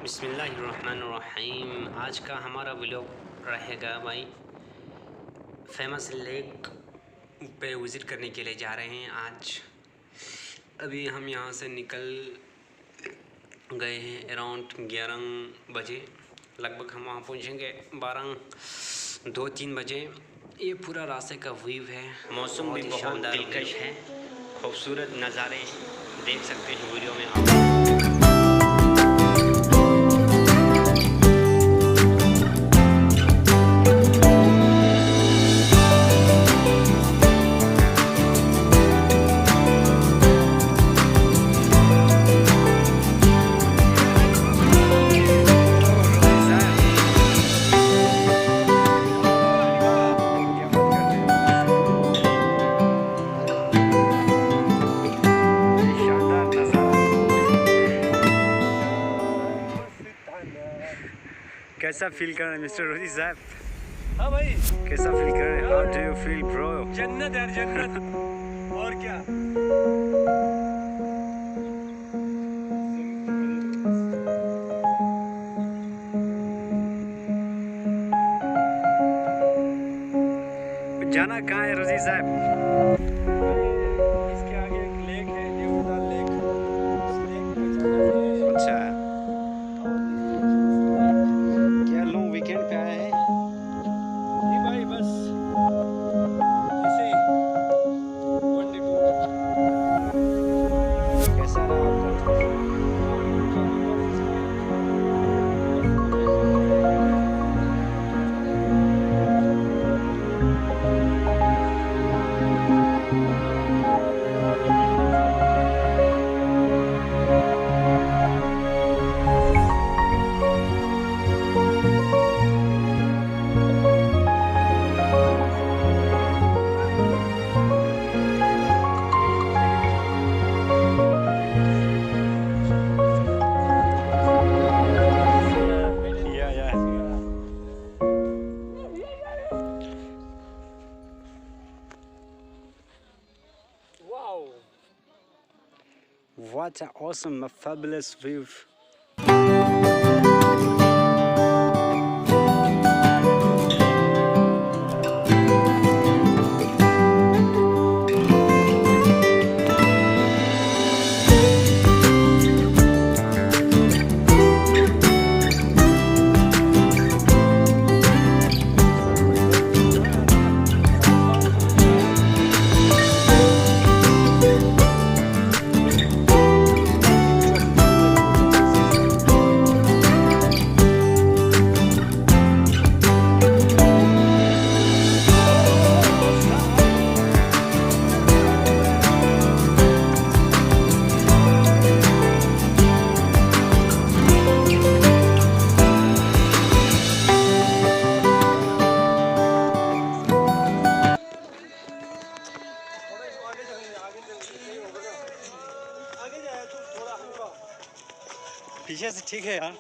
बिस्मिल्लाहिर्रहमानिर्रहीम। आज का हमारा व्लॉग रहेगा भाई फेमस लेक पे विज़िट करने के लिए जा रहे हैं आज। अभी हम यहाँ से निकल गए हैं अराउंड 11 बजे, लगभग हम वहाँ पहुँचेंगे 2-3 बजे। ये पूरा रास्ते का व्यू है, मौसम भी बहुत दिलकश है, खूबसूरत नज़ारे देख सकते हैं वीडियो में आप। कैसा फील कर रहे हैं मिस्टर रोजी साहब? हाँ भाई, कैसा फील कर रहे हैं? How do you feel bro? जन्नत यार, जन्नत। और क्या। जाना कहाँ है रोजी साहब? इसके आगे एक लेक है, देवता लेक। उस लेक पे जाना है। अच्छा, क्या लॉन्ग वीकेंड पे आए हैं? नहीं भाई, बस ऐसे ही वन डे टूर। कैसा रहा आपका? Wow. What an awesome, fabulous view. पीछे से ठीक है यार।